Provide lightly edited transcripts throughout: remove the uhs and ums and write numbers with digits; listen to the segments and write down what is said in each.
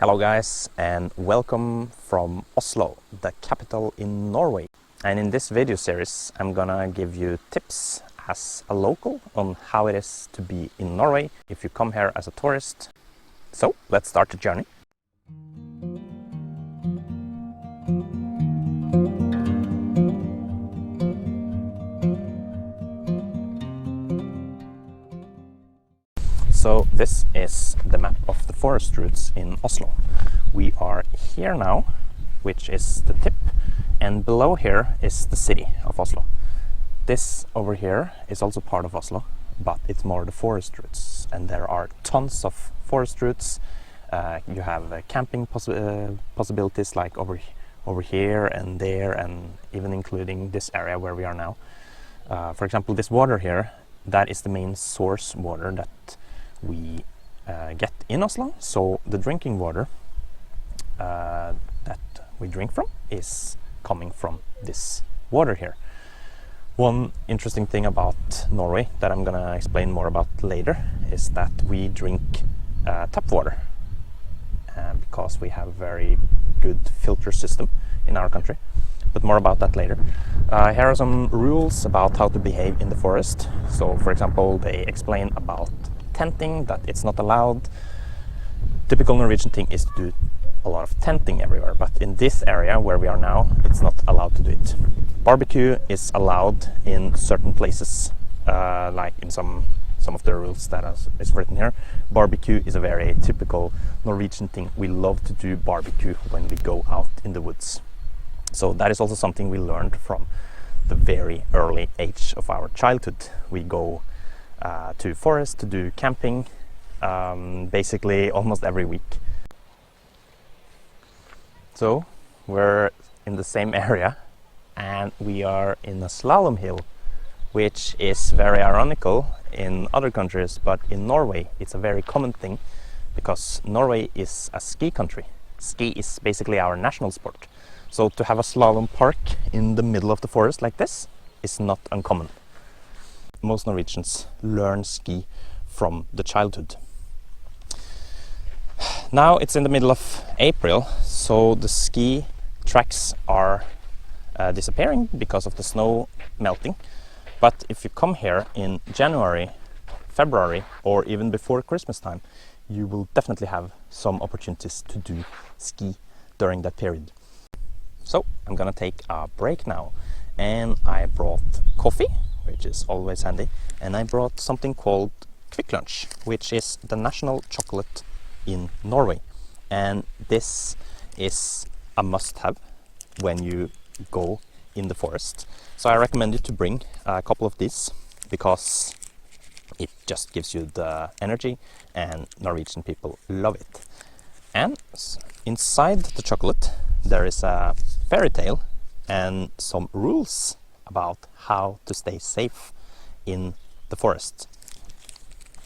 Hello guys, and welcome from Oslo, the capital in Norway. And in this video series I'm gonna give you tips as a local on how it is to be in Norway if you come here as a tourist. So let's start the journey. So this is the map of the forest routes in Oslo. We are here now, which is the tip, and below here is the city of Oslo. This over here is also part of Oslo, but it's more the forest routes, and there are tons of forest routes. You have camping possibilities like over here and there, and even including this area where we are now. For example, this water here, that is the main source water that we get in Oslo. So the drinking water that we drink from is coming from this water here. One interesting thing about Norway that I'm gonna explain more about later is that we drink tap water because we have a very good filter system in our country, but more about that later. Here are some rules about how to behave in the forest. So for example, they explain about tenting, that it's not allowed. Typical Norwegian thing is to do a lot of tenting everywhere, but in this area where we are now, it's not allowed to do it. Barbecue is allowed in certain places, like in some of the rules that is written here. Barbecue is a very typical Norwegian thing. We love to do barbecue when we go out in the woods. So that is also something we learned from the very early age of our childhood. We go to forest to do camping basically almost every week. So we're in the same area and we are in a slalom hill, which is very ironical in other countries, but in Norway it's a very common thing because Norway is a ski country. Ski is basically our national sport. So to have a slalom park in the middle of the forest like this is not uncommon. Most Norwegians learn ski from the childhood. Now it's in the middle of April, so the ski tracks are disappearing because of the snow melting. But if you come here in January, February, or even before Christmas time, you will definitely have some opportunities to do ski during that period. So I'm gonna take a break now, and I brought coffee, which is always handy, and I brought something called Quick Lunch, which is the national chocolate in Norway, and this is a must-have when you go in the forest. So I recommend you to bring a couple of these because it just gives you the energy, and Norwegian people love it. And inside the chocolate there is a fairy tale and some rules about how to stay safe in the forest.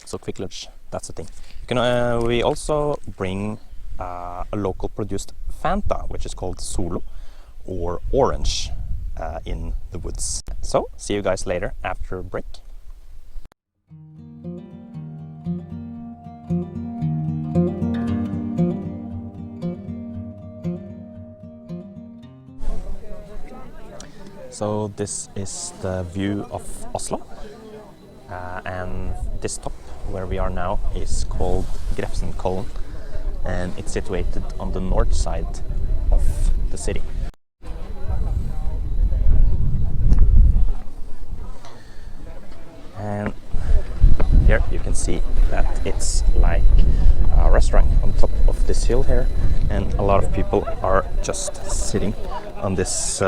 So Quick Lunch, that's the thing. You can, we also bring a local produced Fanta, which is called Solo or Orange, in the woods. So see you guys later after a break. So this is the view of Oslo, and this top where we are now is called Grefsenkollen, and it's situated on the north side of the city. And here you can see that it's like a restaurant on top of this hill here, and a lot of people are just sitting on this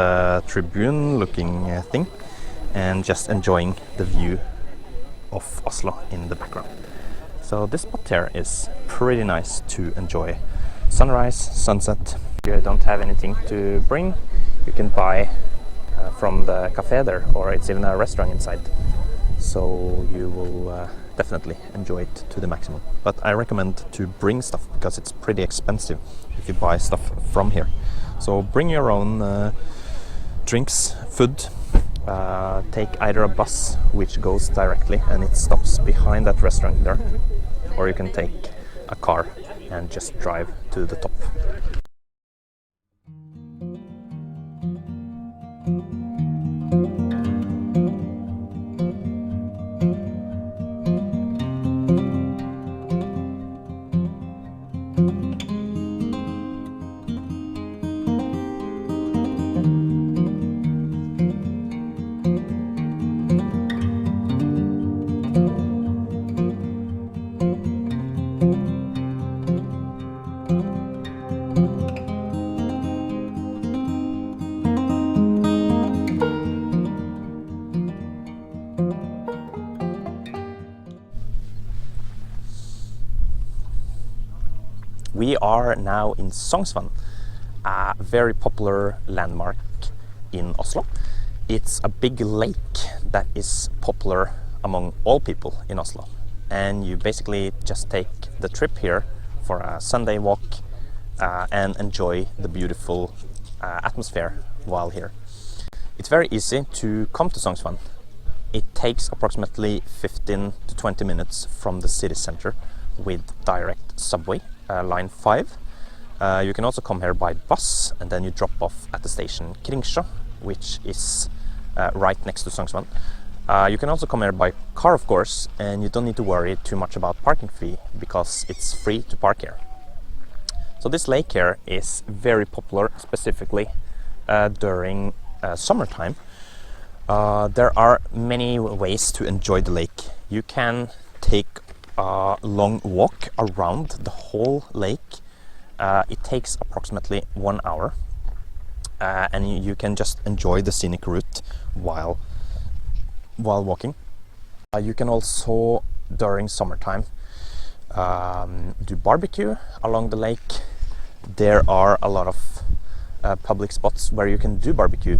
tribune looking thing and just enjoying the view of Oslo in the background. So this spot here is pretty nice to enjoy sunrise, sunset. If you don't have anything to bring, you can buy from the cafe there, or it's even a restaurant inside. So you will definitely enjoy it to the maximum. But I recommend to bring stuff because it's pretty expensive if you buy stuff from here. So bring your own drinks, food. Take either a bus which goes directly and it stops behind that restaurant there, or you can take a car and just drive to the top. We are now in Sognsvann, a very popular landmark in Oslo. It's a big lake that is popular among all people in Oslo. And you basically just take the trip here for a Sunday walk and enjoy the beautiful atmosphere while here. It's very easy to come to Sognsvann. It takes approximately 15 to 20 minutes from the city center with direct subway, line 5. You can also come here by bus and then you drop off at the station Kringsjå, which is right next to Sognsvann. You can also come here by car, of course, and you don't need to worry too much about parking fee because it's free to park here. So this lake here is very popular, specifically during summertime. There are many ways to enjoy the lake. You can take a long walk around the whole lake. It takes approximately 1 hour and you can just enjoy the scenic route while walking. You can also, during summertime, do barbecue along the lake. There are a lot of public spots where you can do barbecue.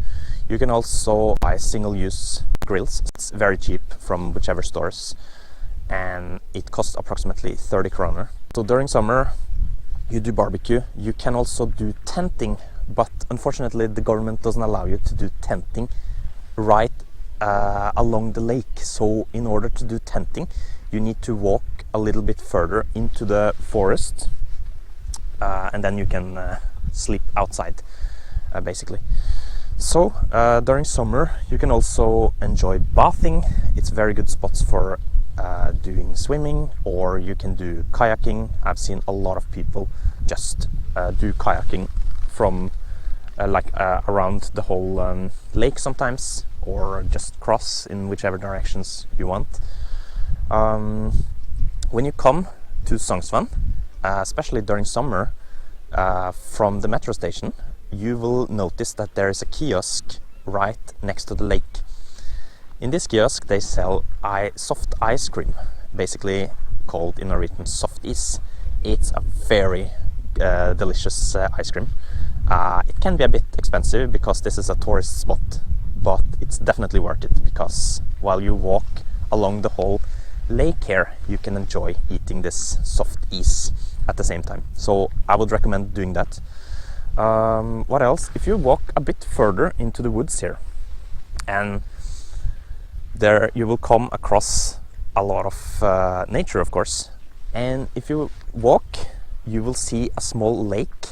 You can also buy single-use grills. It's very cheap from whichever stores, and it costs approximately 30 kroner. So during summer you do barbecue. You can also do tenting, but unfortunately the government doesn't allow you to do tenting right along the lake. So in order to do tenting you need to walk a little bit further into the forest and then you can sleep outside basically. So during summer you can also enjoy bathing. It's very good spots for doing swimming, or you can do kayaking. I've seen a lot of people just do kayaking from around the whole lake sometimes, or just cross in whichever directions you want. When you come to Sognsvann, especially during summer, from the metro station, you will notice that there is a kiosk right next to the lake. In this kiosk they sell soft ice cream, basically called in Norwegian soft is. It's a very delicious ice cream. It can be a bit expensive because this is a tourist spot, but it's definitely worth it because while you walk along the whole lake here you can enjoy eating this soft is at the same time. So I would recommend doing that. What else? If you walk a bit further into the woods here, and there you will come across a lot of nature, of course, and if you walk you will see a small lake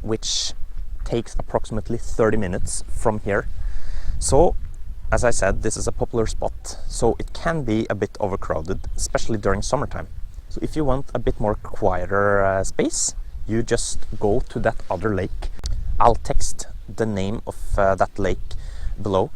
which takes approximately 30 minutes from here. So as I said, this is a popular spot, so it can be a bit overcrowded, especially during summertime. So if you want a bit more quieter space, you just go to that other lake. I'll text the name of that lake below.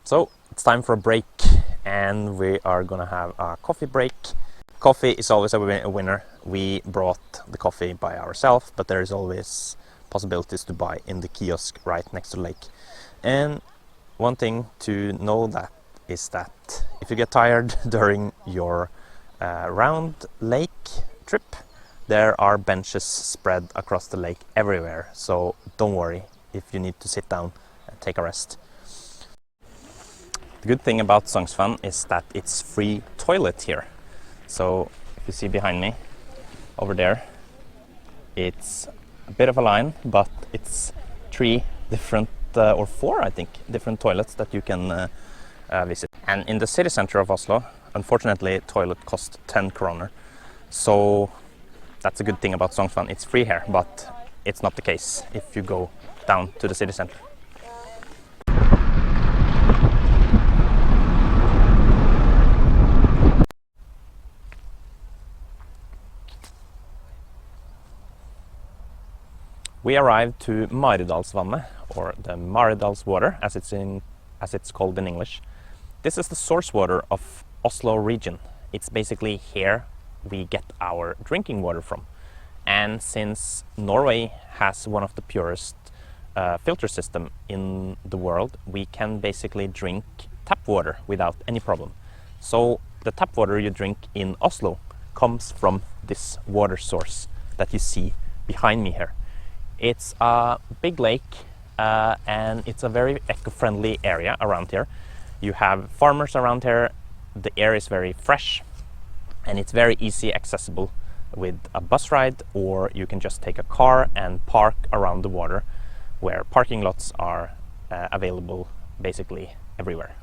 So it's time for a break, and we are gonna have a coffee break. Coffee is always a winner. We brought the coffee by ourselves, but there is always possibilities to buy in the kiosk right next to the lake. And one thing to know that is that if you get tired during your round lake trip, there are benches spread across the lake everywhere, so don't worry if you need to sit down and take a rest. The good thing about Sognsvann is that it's free toilet here. So if you see behind me, over there, it's a bit of a line, but it's 3 different, or 4 I think, different toilets that you can visit. And in the city center of Oslo, unfortunately, toilet costs 10 kroner. So that's a good thing about Sognsvann. It's free here, but it's not the case if you go down to the city center. We arrived to Maridalsvannet, or the Maridalswater, as it's called in English. This is the source water of Oslo region. It's basically here we get our drinking water from. And since Norway has one of the purest filter system in the world, we can basically drink tap water without any problem. So the tap water you drink in Oslo comes from this water source that you see behind me here. It's a big lake and it's a very eco-friendly area around here. You have farmers around here, the air is very fresh, and it's very easy accessible with a bus ride, or you can just take a car and park around the water, where parking lots are available basically everywhere.